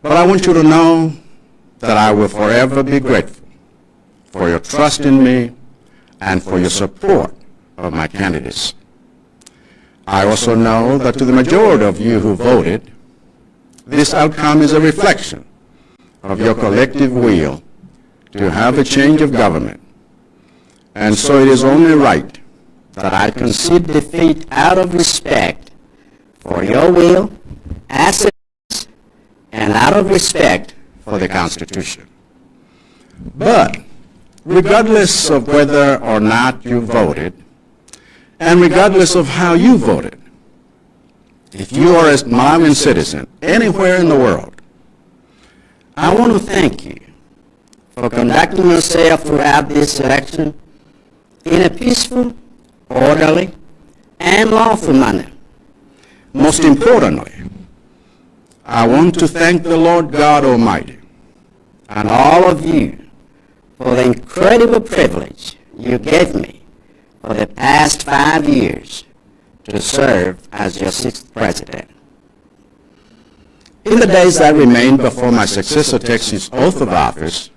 But I want you to know that I will forever be grateful for your trust in me and for your support of my candidates. I also know that to the majority of you who voted, this outcome is a reflection of your collective will to have a change of government. And so it is only right that I concede defeat out of respect for your will, assets, and out of respect for the Constitution. But regardless of whether or not you voted, and regardless of how you voted, if you are a Malawian citizen anywhere in the world, I want to thank you for conducting yourself throughout this election in a peaceful, orderly, and lawful manner. Most importantly, I want to thank the Lord God Almighty and all of you for the incredible privilege you gave me for the past 5 years to serve as your 6th president. In the days that remain before my successor takes his oath of office,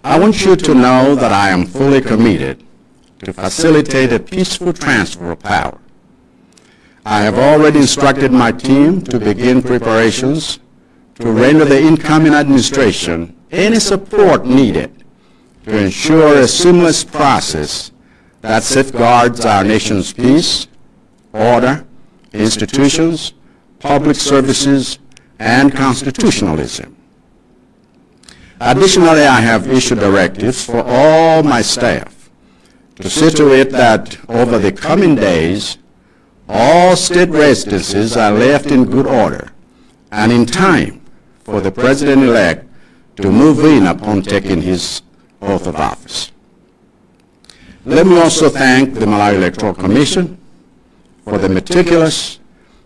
I want you to know that I am fully committed to facilitate a peaceful transfer of power. I have already instructed my team to begin preparations to render the incoming administration any support needed to ensure a seamless process that safeguards our nation's peace, order, institutions, public services, and constitutionalism. Additionally, I have issued directives for all my staff to see to it that over the coming days, all state residences are left in good order and in time for the President-elect to move in upon taking his oath of office. Let me also thank the Malawi Electoral Commission for the meticulous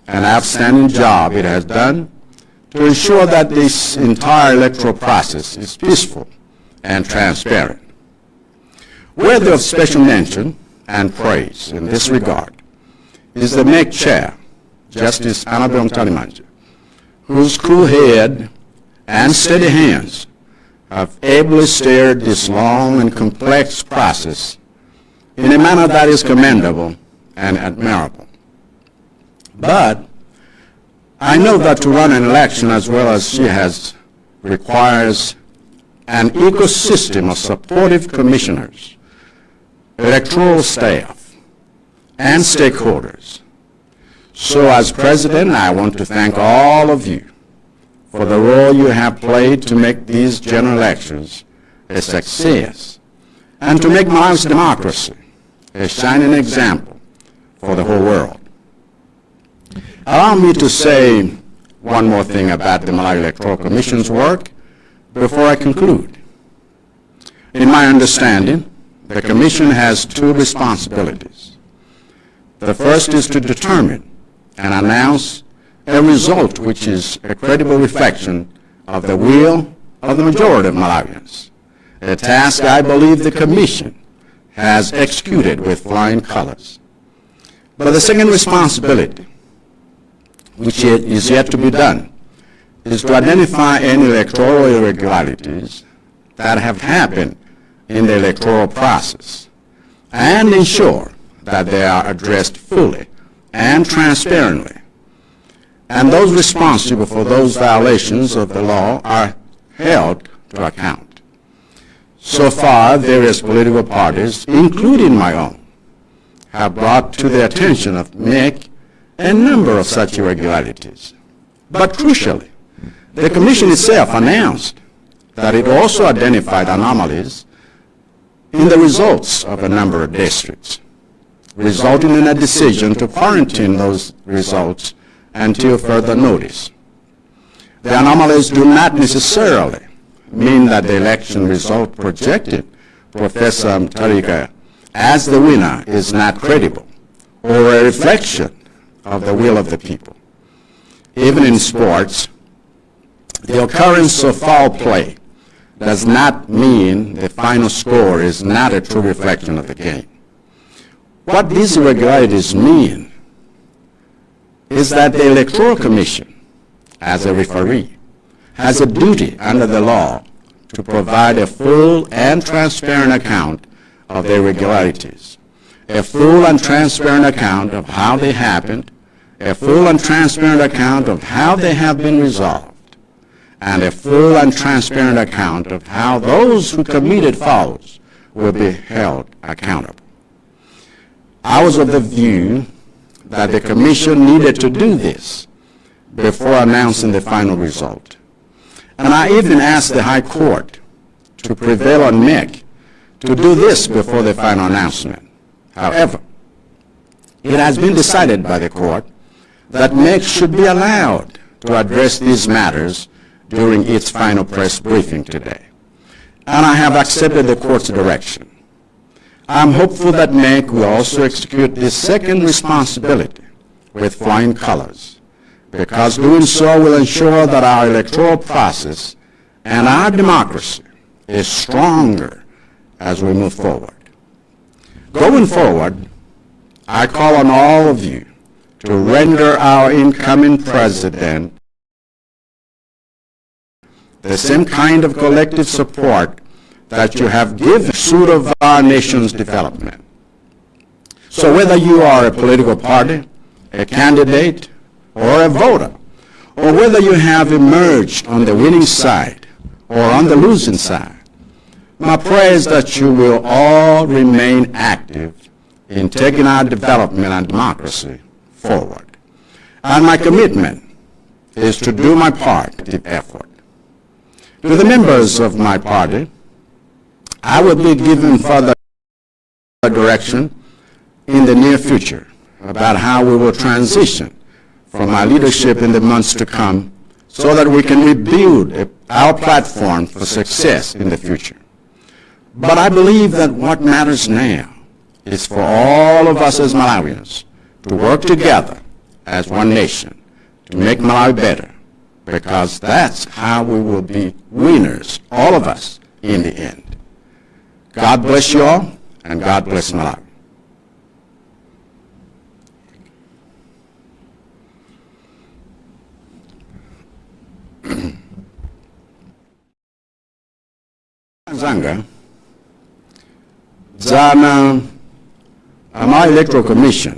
and outstanding job it has done to ensure that this entire electoral process is peaceful and transparent. Worthy of special mention and praise in this regard is the MEC Chair, Justice Annabel Mtalimanja, whose cool head and steady hands have ably steered this long and complex process in a manner that is commendable and admirable. But I know that to run an election as well as she has requires an ecosystem of supportive commissioners, electoral staff, and stakeholders. So as President, I want to thank all of you for the role you have played to make these general elections a success and to make Malawi's democracy a shining example for the whole world. Allow me to say one more thing about the Malawi Electoral Commission's work before I conclude. In my understanding, the Commission has two responsibilities. The first is to determine and announce a result which is a credible reflection of the will of the majority of Malawians, a task I believe the Commission has executed with flying colors. But the second responsibility, which is yet to be done, is to identify any electoral irregularities that have happened in the electoral process and ensure that they are addressed fully and transparently, and those responsible for those violations of the law are held to account. So far, various political parties, including my own, have brought to the attention of MEC a number of such irregularities. But crucially, the Commission itself announced that it also identified anomalies in the results of a number of districts, resulting in a decision to quarantine those results until further notice. The anomalies do not necessarily mean that the election result projected Professor Mutharika as the winner is not credible or a reflection of the will of the people. Even in sports, the occurrence of foul play does not mean the final score is not a true reflection of the game. What these irregularities mean is that the Electoral Commission as a referee, has a duty under the law to provide a full and transparent account of their irregularities, a full and transparent account of how they happened, a full and transparent account of how they have been resolved, and a full and transparent account of how those who committed fouls will be held accountable. I was of the view that the Commission needed to do this before announcing the final result. And I even asked the High Court to prevail on MEC to do this before the final announcement. However, it has been decided by the court that MEC should be allowed to address these matters during its final press briefing today. And I have accepted the court's direction. I'm hopeful that MEC will also execute this second responsibility with flying colors, because doing so will ensure that our electoral process and our democracy is stronger as we move forward. Going forward, I call on all of you to render our incoming president the same kind of collective support that you have given in pursuit of our nation's development. So whether you are a political party, a candidate, or a voter, or whether you have emerged on the winning side or on the losing side, my prayer is that you will all remain active in taking our development and democracy forward. And my commitment is to do my part in effort. To the members of my party, I will be giving further direction in the near future about how we will transition from our leadership in the months to come so that we can rebuild our platform for success in the future. But I believe that what matters now is for all of us as Malawians to work together as one nation to make Malawi better, because that's how we will be winners, all of us, in the end. God bless you all, and God bless Malawi. Zanga, Zana, Malawi Electoral Commission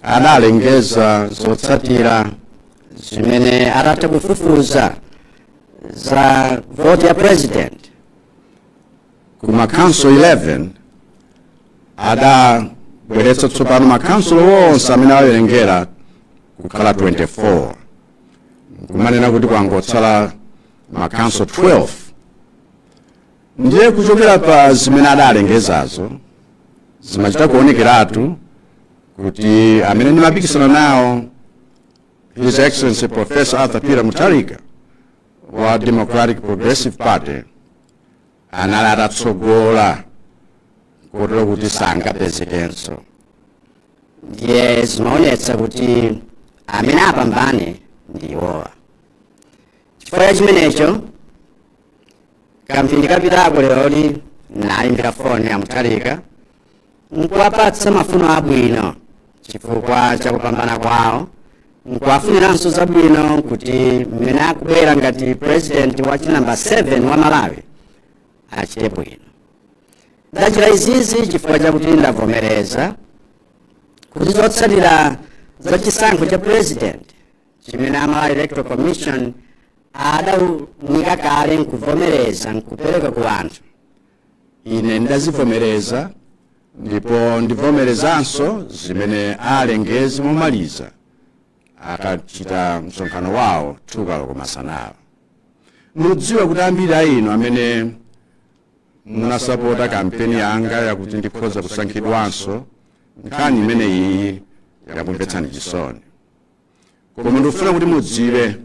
adalengeza zotsatira zimene atatha kufufuza za vote ya president kuma council 11 adabweretsa tsopano ma council wonse amene awerengera kukhala 24 kumanena kuti kwangotsala ma council 12. Ndiye kuchokera pa zimene adalengezazo zimachita kuonekeratu kuti amene ndimapikisana nawo His Excellency Professor Arthur Peter Mutharika wa Democratic Progressive Party anali atatsogola kotero kuti sangapezekenso. Ndiye zimaonetsa kuti amene apambane ndiwowa. Chifukwa chimenecho kamphindi kapitako leroli nayimbira foni ya Mutharika nkuwapatsa mafuno abwino chifukwa chakupambana kwawo, nkuwafuniranso zabwino kuti mmene akubwera ngati president wa chinamba 7 wa Malawi achite bwino. Ndachita izizi chifukwa chakuti ndavomereza kuti zotsatira za chisankho cha president chimene Malawi Electoral Commission adawunika kale nkuvomereza nkupereka ku anthu. Ine ndazivomereza ndipo ndivomerezanso zimene alengezi momaliza akachita msonkhano wawo tukalo kumasanawa. Mudziwa kuti ambiri a inu amene munasapota kampeni yanga yakuti ndikhoza kusankhidwanso nkhani imene iyi yakumvetsani chisoni. Koma ndifuna kuti mudziwe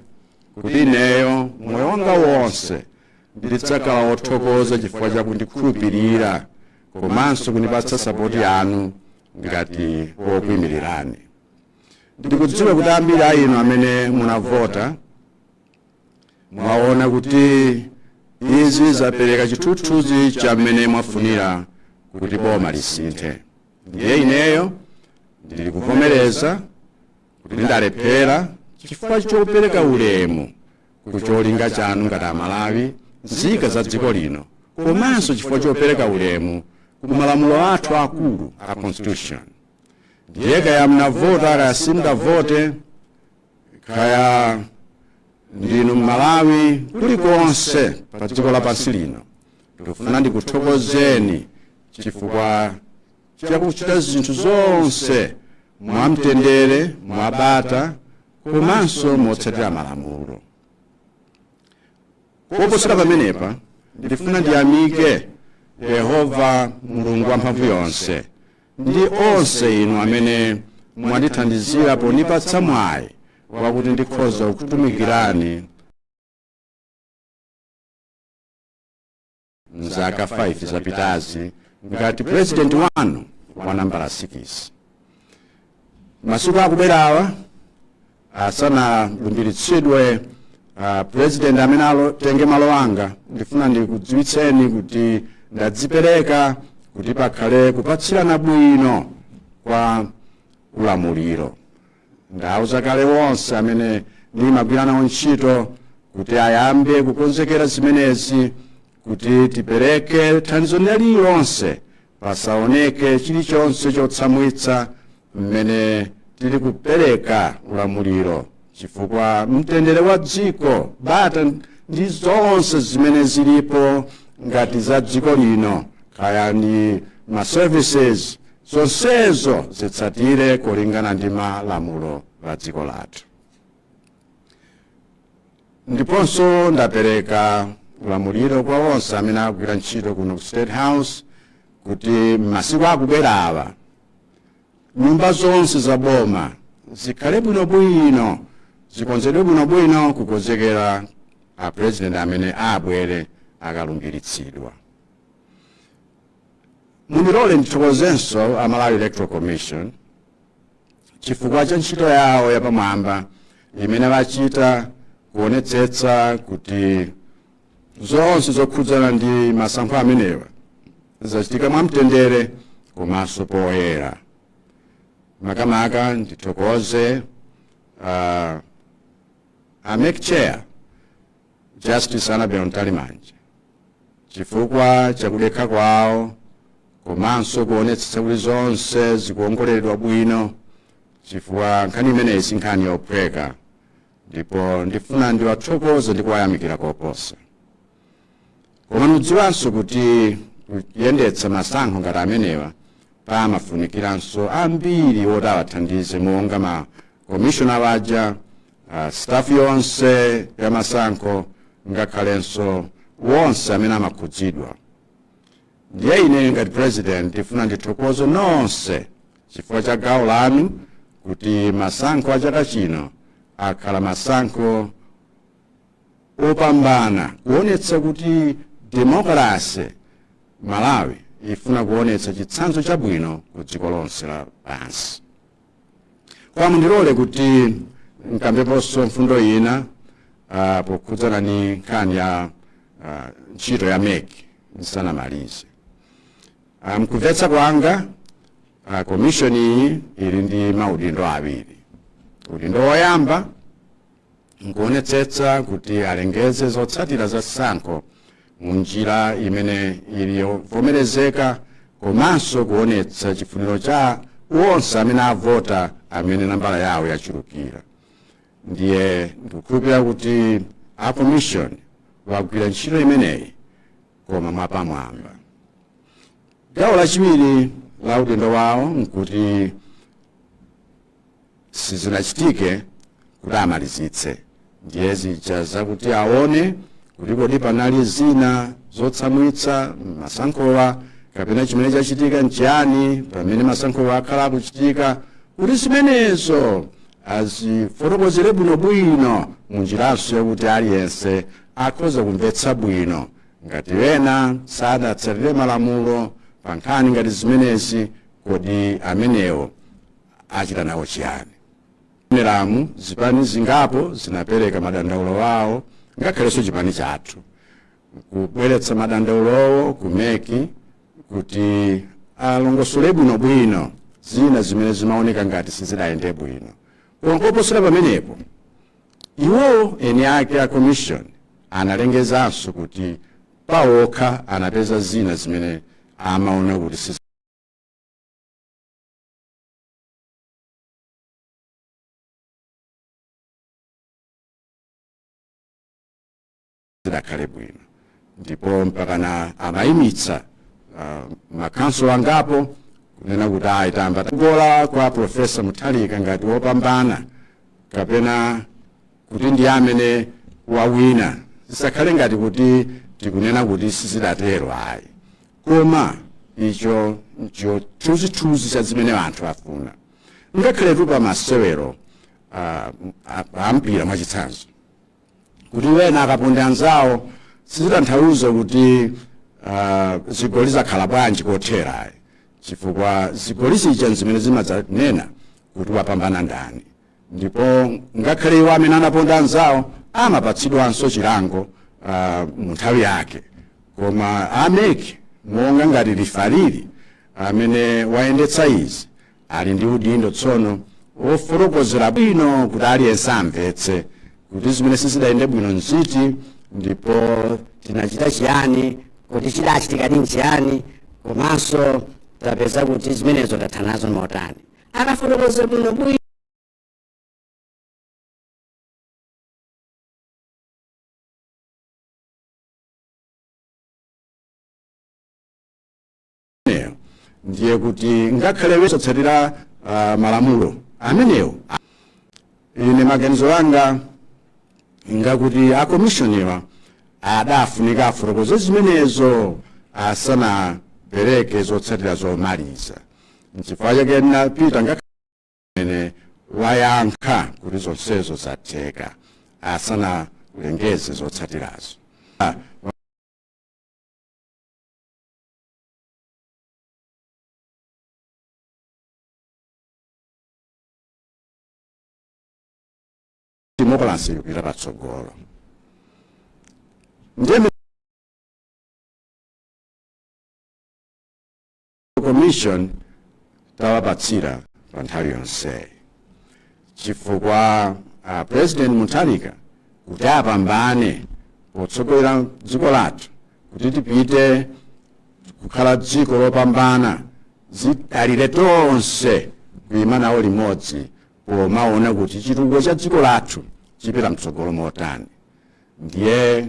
kuti ineyo moyo wanga wonse ndidzakhala wothokoza chifukwa chakundikhulupirira komanso kundipatsa sapoti yanu ngati wokuyimirirani. Ndikudziwa kuti ambiri a inu amene munavota mwaona kuti izi zapereka chithunzithunzi cha mmene mwafunira kuti boma lisinthe. Ndiye ineyo ndili kuvomereza kuti ndalephera chifukwa chopereka ulemu kucholinga chanu ngati Amalawi, nzika za dziko lino, komanso chifukwa chopereka ulemu ku malamulo athu akulu a constitution. Ndiye kaya mnavota kaya simudavote, kaya ndinu Malawi kulikonse pa dziko lapansi lino, ndikufuna ndikuthokozeni chifukwa chakuchita zinthu zonse mwamtendere, mwabata, komanso motsatira malamulo. Koposera pamenepa, ndifuna ndiyamike Yehova Mulungu wamphamvu yonse ndi onse inu amene mwandithandizira ponipatsa mwayi wakuti ndikhoza kukutumikirani mzaka 5 zapitazi ngati president wanu wa nambala 6. Masiku akubwerawa asanalumbiritsidwe president amene atenge malo anga, ndifuna ndikudziwitseni kuti ndadzipereka kuti pakhale kupatsirana bwino kwa ulamuliro. Ndauza kale wonse amene ndimagwira nawo ntchito kuti ayambe kukonzekera zimenezi, kuti tipereke thandizo lililonse, pasaoneke chilichonse chotsamwitsa mmene tili kupereka ulamuliro, chifukwa mtendere wa dziko, bata ndi zonse zimene zilipo ngati za dziko lino, kaya ndi ma services, zonsezo zitsatire kulingana ndi malamulo a dziko lathu. Ndiponso ndapereka ulamuliro kwa onse amene akugwira ntchito kuno ku State House kuti masiku akubwerawa nyumba zonse za boma zikhale bwinobwino, zikonzedwe bwinobwino kukonzekera a president amene abwere akalumbiritsidwa. Munilole ndithokozenso a Malawi Electoral Commission chifukwa cha ntchito yawo yapamwamba imene bachita kuonetsetsa kuti zonse zokhudzana ndi masankho amenewa zachitika mwamtendere komanso poyera. Makamaka ndithokoze AMEC Chair Justice Annabel Ntalimanje chifukwa chakudekha kwawo komanso kuonetsetsa kuti zonse zikuongoleredwa bwino, chifukwa nkhani imeneyi si nkhani yophweka, ndipo ndifuna ndiwathokoze ndi kuwayamikira koposa. Koma mudziwanso kuti kuyendetsa masankho ngati amenewa pamafunikiranso ambiri oti awathandize, monga ma commissioner waja, staff yonse ya masankho, ngakhalenso wonse amene amakhudzidwa. Ndiye ine ngati president ndifuna ndithokoze nonse chifukwa cha gawo lanu kuti masankho a chaka chino akhala masankho opambana, kuonetsa kuti demokrasi Malawi ifuna kuonetsa chitsanzo chabwino ku dziko lonse lapansi. Kwa mundilole kuti nkambeponso mfundo ina pokhudzana ni nkhani ya ntchito ya AMEC ndisanamalize. Mkumvetsa kwanga commission iyi ili ndi maudindo awiri. Udindo woyamba nkuonetsetsa kuti alengeze zotsatira za sankho munjira imene iliyovomerezeka, komanso kuonetsa chifuniro cha wonse amene avota amene nambala yawo yachulukira. Ndiye ndikukhulupirira kuti a commission wagwira ntchito imeneyi koma mwapamwamba. Gawo lachiwiri la udindo wawo nkuti sizinachitike kuti amalizitse, ndiye zija zakuti aone kuti kodi panali zina zotsamwitsa masankhowa kapena chimene chachitika nchiyani pamene masankhowa akhala akuchitika, kuti zimenezo azifotokozere bwinobwino munjiranso yakuti aliyense akhoza kumvetsa bwino ngati wena sadatsatire malamulo pa nkhani ngati zimenezi, kodi amenewo achita nawo chiyani. Neramu zipani zingapo zinapereka madandaulo awo, ngakhalenso chipani chathu kubweretsa madandaulowo ku AMEC kuti alongosole bwinobwino zina zimene zimaoneka ngati sizidayende bwino. Koma koposera pamenepo Iwo eni ake a commission analengezanso kuti pawokha anapeza zina zimene amaona kuti zidakhale bwino, ndipo mpakana amayimitsa makanso angapo kunena kuti ayitamba kugola kwa Profesa Mutharika ngati wopambana kapena kuti ndi amene wawina. Zisakhale ngati kuti tikunena kuti sizidatero ayi, koma icho ncho chithunzithunzi cha zimene anthu afuna. Ngakhale tupa masewero ampira mwachitsanzo kuti wena akaponda anzawo sizitanthauza kuti zigoli zakhala bwanji kothera ayi, chifukwa zigoli zija zimene zimadzanena kuti wapambana ndani. Ndipo ngakhale iwo amene anaponda anzawo amapatsidwanso chilango mu nthawi yake, koma ameke monga ngati rifaliri amene wayendetsa izi ali ndi udindo tsono ofotokozera bwino kuti aliyense amvetse kuti zimene sizidayende bwino nziti, ndipo tinachita chiyani, kuti chidachitika ndi chiyani, komanso tapeza kuti zimenezo tatha nazo motani. Akafotokoza bwino bwino ndiye kuti ngakhale wesotsatira malamulo amenewo, ine maganizo anga ngakuti akomishoniwa adafunika afotokoze zimenezo asanapereke zotsatira zomaliza. N'chifukwa chake napita ngakhale wayankha kuti zonsezo zatheka asanalengeze zotsatirazo. Democracy yupita patsogolo. Ndiye commission tawapatsira pa nthawi yonse, chifukwa President Mutharika kuti apambane potsogolera dziko lathu kuti tipite kukhala dziko lopambana, zidalire tonse kuyima nawo limodzi pomaona kuti chitukuko cha dziko lathu chipita mtsogolo motani. Ndiye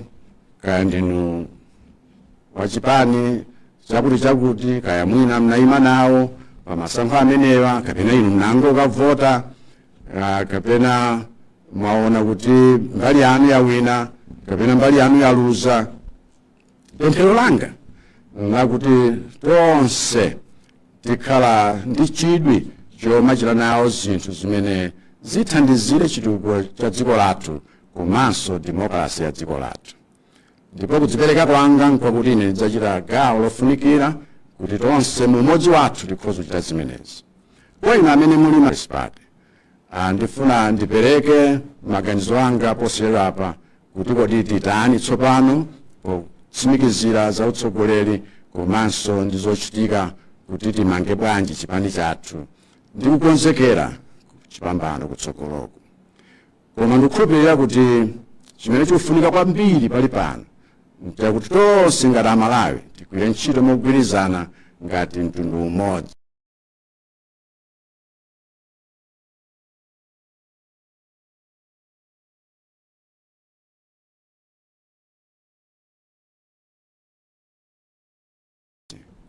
kaya ndinu wachipani chakuti kaya mwina mnayima nawo pa masankho amenewa, kapena inu mnango kavota, kapena mwaona kuti mbali yanu yawina kapena mbali yanu yaluza, pemphero langa lakuti tonse tikhala ndi chidwi chomachita nawo zinthu zimene zithandizire chitukuko cha dziko lathu komanso demokrasi ya dziko lathu. Ndipo kudzipereka kwanga nkwakuti ine ndidzachita gawo lofunikira kuti tonse mumodzi wathu tikhoza kuchita zimenezi. Kwa inu amene muli maspati, ndifuna ndipereke maganizo anga posiyera apa kuti kodi titani tsopano potsimikizira za utsogoleri komanso ndi zochitika kuti timange bwanji chipani chathu ndi kukonzekera chipambano kutsogoloko. Koma ndikukhulupirira kuti chimene chikufunika kwambiri pali pano nchakuti tonse ngati Amalawi tigwire ntchito mogwirizana ngati mtundu umodzi.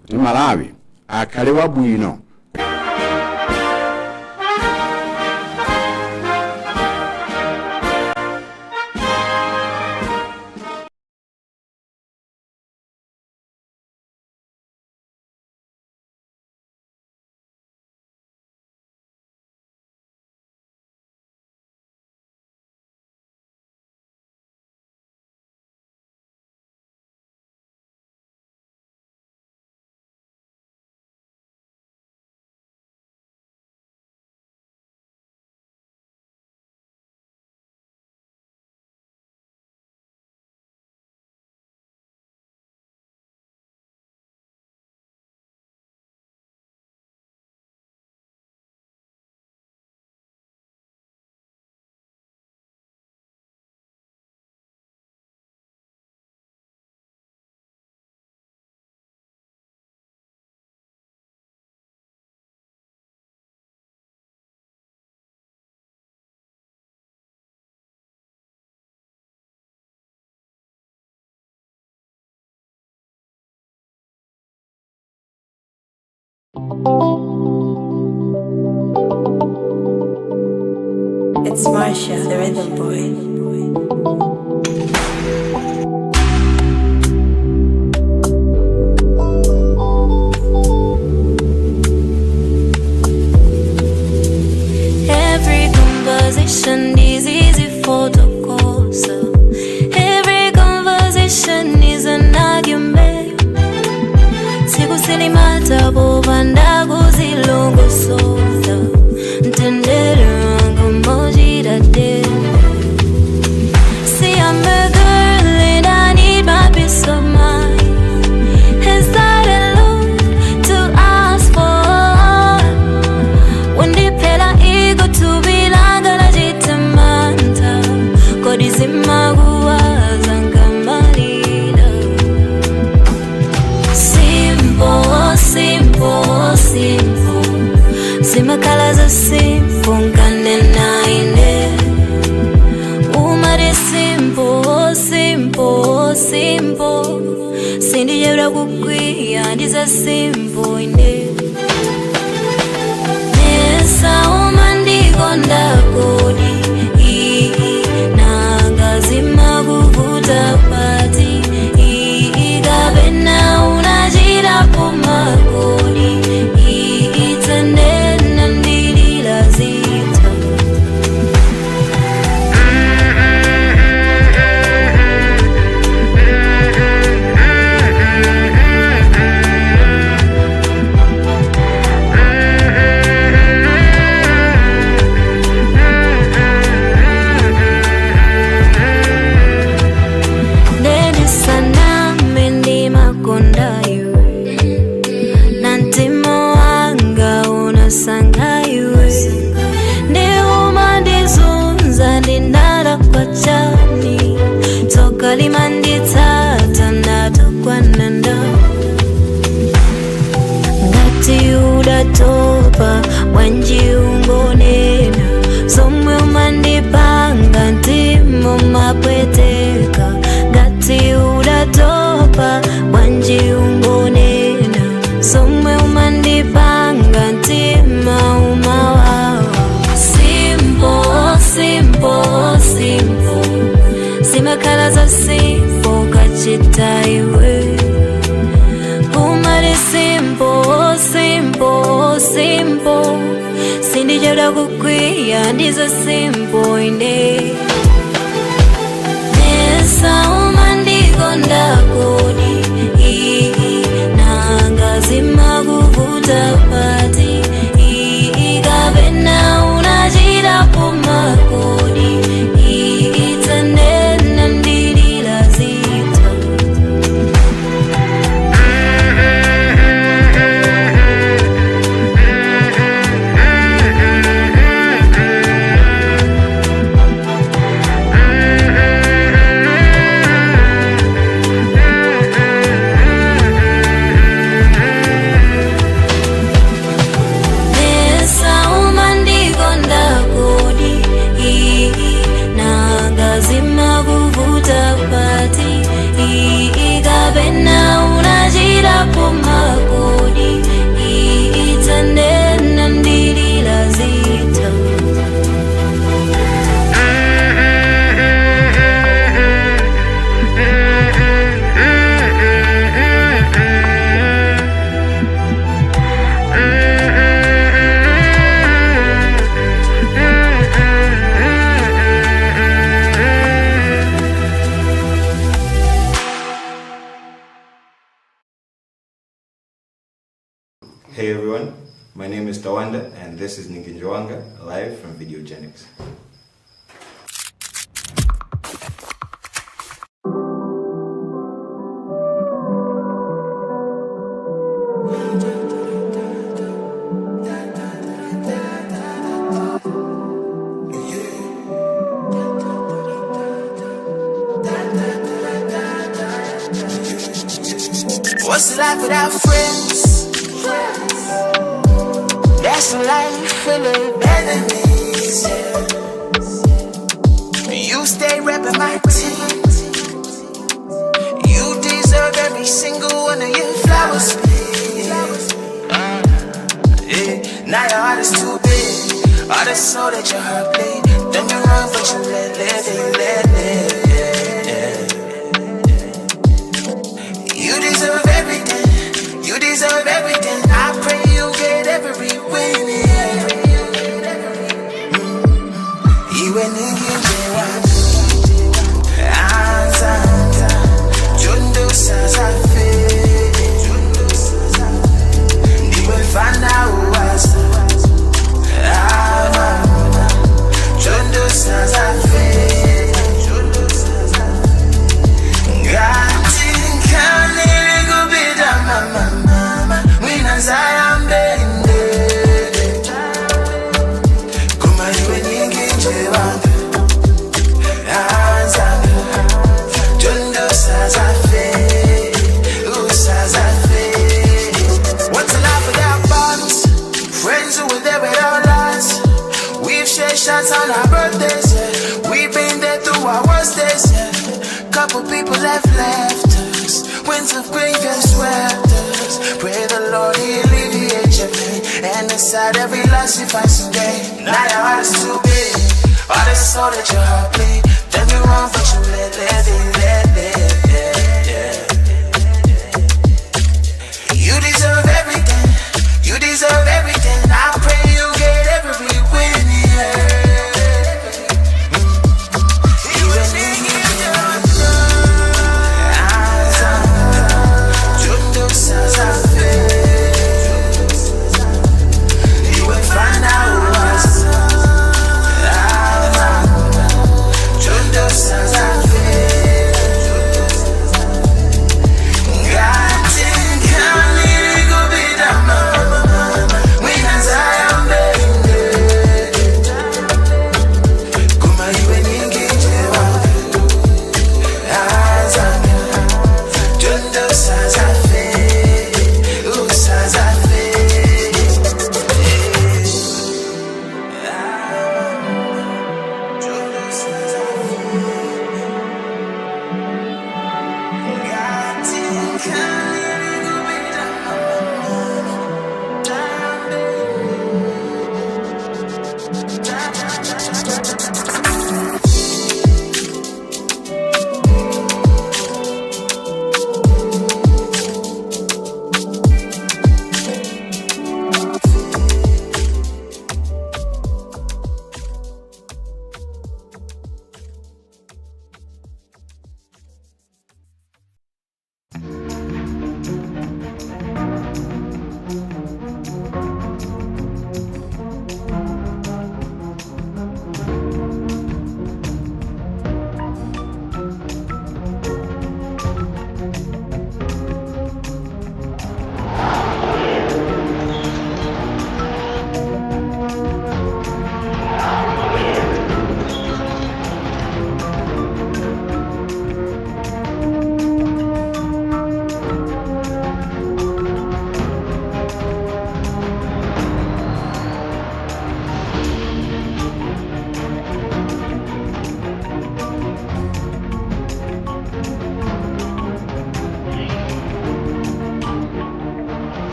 Kuti Malawi akhale wabwino. It's Marsha, the rhythm boy. Every conversation is easy for the course. Every conversation is an argument. Sikusilimata bobanda kuzilongo soda. Ntendere wangu mojida de. See, I'm a girl and I need my peace of mind. Is that alone to ask for? When the pela ego to be langala jitamanta. Kodizima guwazanga malila. Simple, simple, simple. Simakala are simple, nkanena ine. Umare simple, simple, simple. Sindi yura kukwiya, ndiza simple ine. Nesa umandikonda kodi. Nangazima kuvuta pati. Gabena unajira pumakodi. Itendena ndilila zita. Neni sana mendi makondayo. Nantimo anga unasangayo. Ndi umandizunza ndinara kwa chani. Toka limanditata natokwa nanda. Ngati udatopa wanji ungonena. Somwe umandipanga ntimo mapweteka. Ngati udatopa wanji ungonena. Somwe umandipanga ntima umawawa. Simple, simple, simple. Simakala za simple kachita iwe. Umari simple, simple, simple. Sindi jada kukwiya, ndiza simple ine. Nesa umandikonda kodi. Nangazima kuvuta pati. Gabena unajira pumakodi. Itendena ndilila zita. Nesa umandikonda kodi. Nangazima kuvuta pati. Gabena unajira pumakodi. Itendena ndilila zita. Hey everyone, my name is Tawanda and this is Ninginjawanga, live from Videogenics. What's life without friends? That's a life full of enemies. You stay repping my team. You deserve every single one of your flowers, please. Now your heart is too big. All the soul that your heart bleed. Don't you run, but you let live. You deserve everything. You deserve everything. I pray you get every win. Iwe ninginjewa Anzanta Jundo sazafe Niwe fana uwasa Amana Jundo sazafe Ngati nkane gubida mama Mwina zaya mbende Kuma iwe ninginjewa Shots on our birthdays, yeah. We've been there through our worst days, yeah. Couple people left us. Winds of grief have swept us. Pray the Lord He alleviate your pain, and inside every loss you find some gain. Now your heart is too big. All the soul that your heart bleed. Don't you run, but you let live, yeah. You deserve everything. You deserve everything. I pray you get every win, yeah.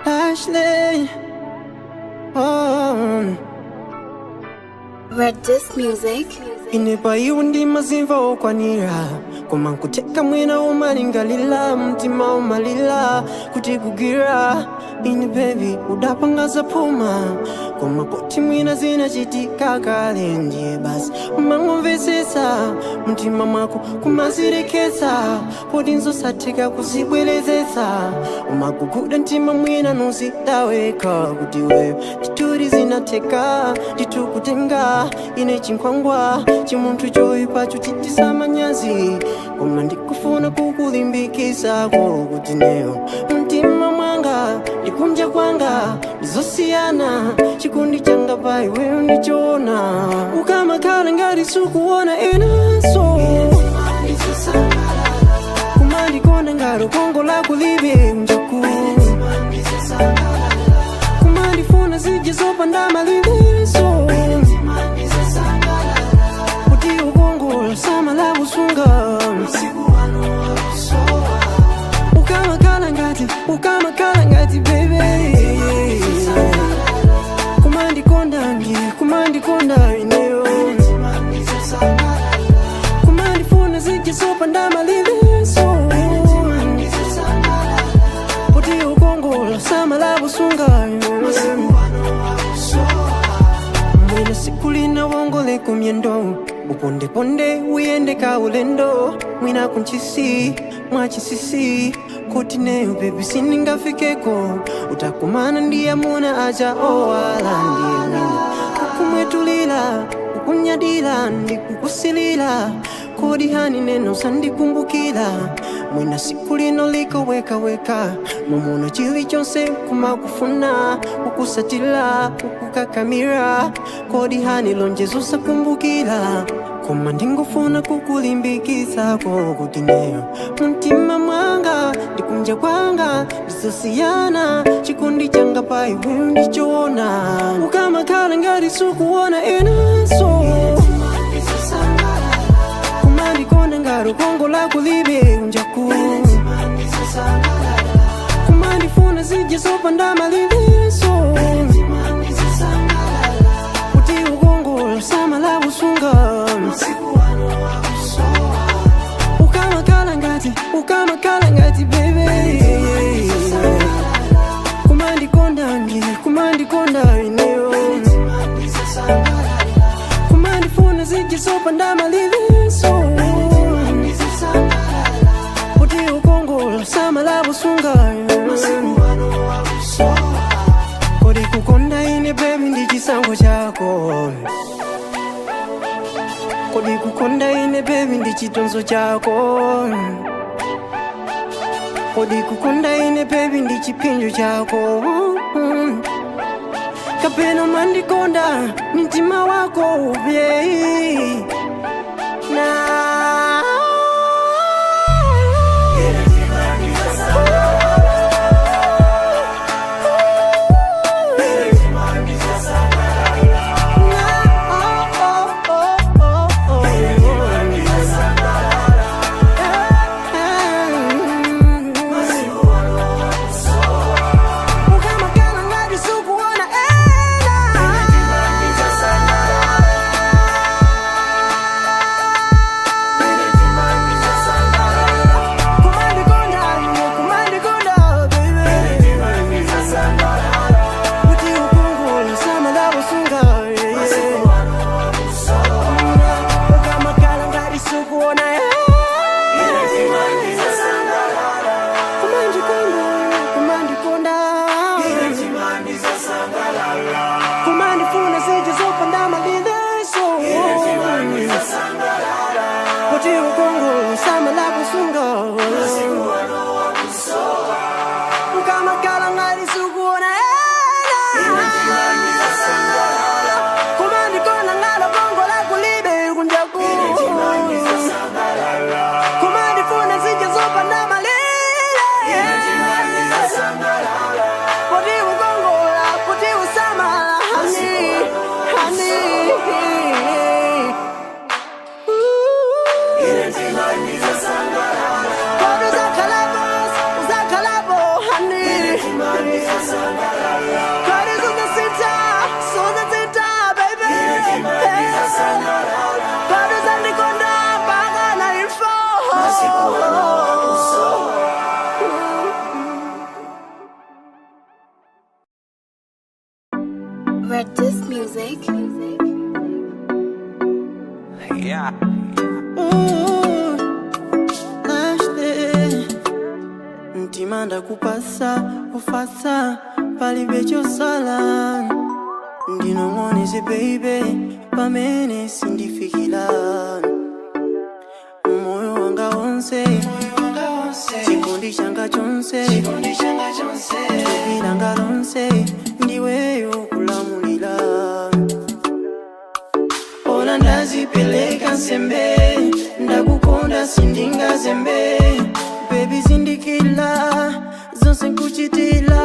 Ashley, Red Disc Music inepa iwo ndimazimva okwanira koma nkuteka mwina umalingalira mtima umalira kuti kugwira ine baby udapanga zaphuma koma poti mwina zinachitika kale ndiye basi umangomvetsetsa mtima mwako kumazireketsa poti nzosatheka kuzibwerezetsa umaguguda mtima mwina nozidaweka kuti wewe tituri zinatheka titukutenga ine chinkhwangwa chimunthu choyipacho chitisa manyazi koma ndikufuna kukulimbikitsako kuti neyo mtima mwanga ndikunja kwanga ndizosiyana chikondi changa pa iweyo ndichoona ukamakhala ngati sukuona inanso kumandikonda ngati kongo lako libe unjaku kumandifuna zija zopanda maliliso kuti ukongola samala kusunga ukamakhala ngati baby kumandikonda ineyo kumandifuna zija zopanda maliliso kuti ukongola samala kusunga mwina sikulina wongole kumyendo upondeponde uyendeka ulendo mwina kunchisi mwachisisi kuti neyo baby siningafikeko utakumana ndiye muna aja owala ndiye mwina kukumwetulila kukunyadila ndikukusilila kodi hani neno sandikumbukila mwina siku lino liko weka mumuno chilichonse kumakufuna kukusatila kukukakamira kodi hani lonjezo sakumbukila koma ndingofuna kukulimbikitsako kuti neyo mtima mwanga ndikunja kwanga ndizosiyana chikondi changa pa iweyo ndichoona ukamakhala ngati sukuona inanso kumandikonda ngati kongo lako libe unjaku kumandifuna zija zopanda maliliso kuti ukongola samala kusunga ukamakhala ngati baby kumandikonda ineyo kumandifuna zija zopanda maliliso kuti ukongola samala kusunga kodi kukonda ine baby ndi chisankho chako kodi kukonda ine baby ndi chitonzo chako kodi kukonda ine baby ndi chipinjo chako kapena mandikonda ni mtima wako baby na mtima ndakupasa ufasa palibe chosala ndinong'oneze baby pamene sindifikira moyo wanga wonse chikondi changa chonse thupi langa lonse ndiweyo kulamulira ona ndazipeleka nsembe ndakukonda sindingazembe baby zindikila zonse nkuchitila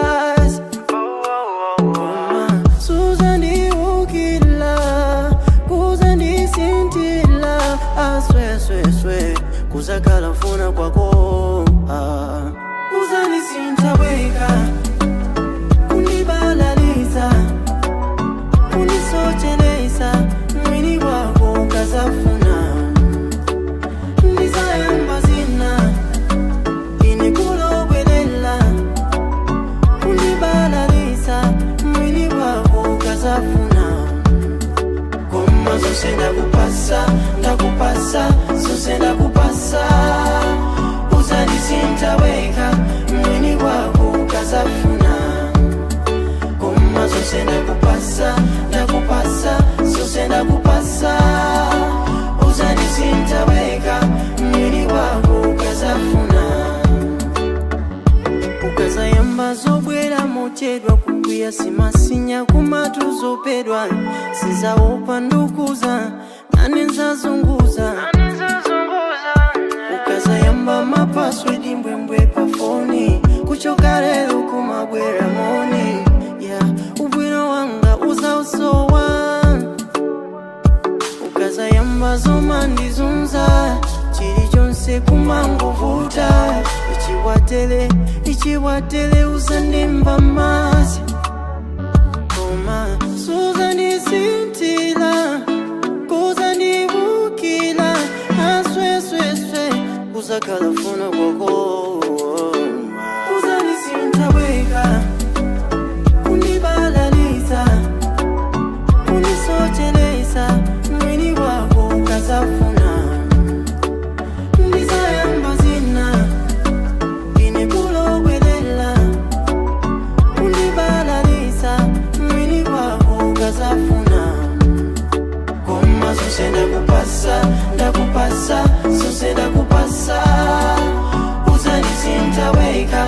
kuzakala mfuna kwako uzanisinthaweka kunibalaliza kunisocheleza mwini wako ukazafuna ndizayamba zina inikulobwelela kunibalaliza mwini wako ukazafuna koma zose ndakupasa zose ndakupasa uzanisinthaweka mwini wako ukazafuna koma zose ndakupasa zose ndakupasa uzanisinthaweka mwini wako ukazafuna ukazayamba zobwera mochedwa kukwiya simasinya kumatu zopedwa sizaopa ndukuza nane nzazunguza ukazayamba mapaswedi mbwembwe pafoni kuchoka lero kumabwera moni ubwino wanga uzausowa ukazayamba zomandizunza chili chonse kumangovuta ichiwatele uzandimba masi koma suzandisintila kuzandivukila aswesweswe kuzakala funa kwako uzanisinthaweka kunibalaliza kunisocheleza mwini wako ukazafuna ndizayamba zina inikulobwelela kunibalaliza mwini wako ukazafuna koma zose ndakupasa zose ndakupasa uzanisinthaweka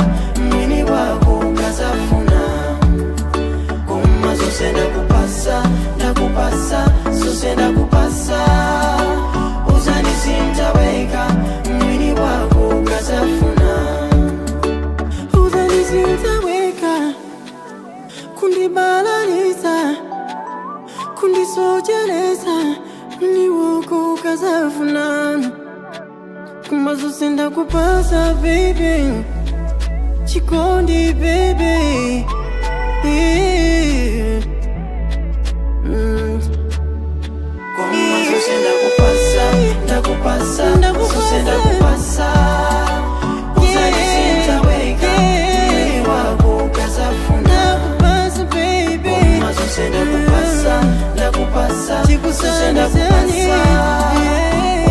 mwini wako ukazafuna koma zose ndakupasa zose ndakupasa uzanisinthaweka mwini wako ukazafuna uzanisinthaweka kundibalaliza kundisochereza mwini wako ukazafuna koma zose ndakupasa baby chikondi baby koma zose ndakupasa zose ndakupasa uzanisinthaweka mwini wako ukazafuna koma zose ndakupasa zose ndakupasa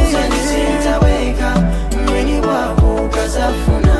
uzanisinthaweka mwini wako ukazafuna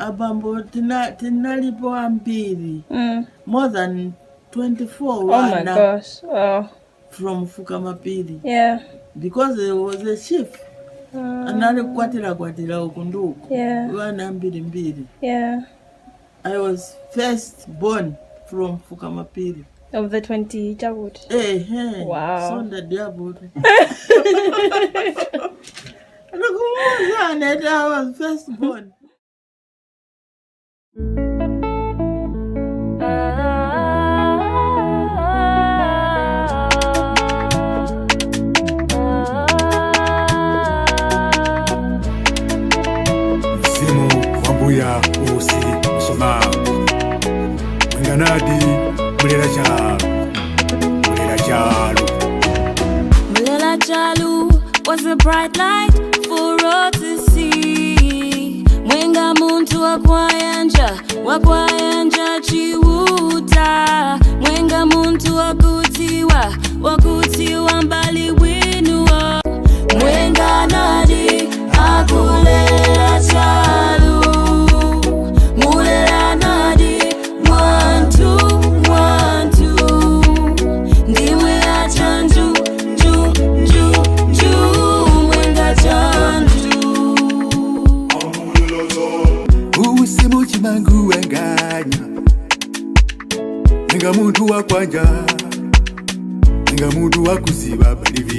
abambo tinalipo ambiri. More than 24. Oh my gosh. Oh. From Fukamapiri. Yeah. Because there was a shift. Another kwatira ukunduku. Yeah. Wana mbiri. Yeah. I was first born from Fukamapiri. Of the 20 childhood. Wow. Sonda diablo. I was first born. Ya usi shima Mwenganadi Mulela Chalu was a bright light for all to see. Mwenga muntu wakwayanja chiwuta. Mwenga muntu wakutiwa mbali winuwa. Mwenga nadi akulela chalu. Mulela nadi mwantu. Ndiwe achanju mwenga chanju. Usimu chimangu wenganya Mwenga muntu wakwanja Mwenga muntu wakusiba balivi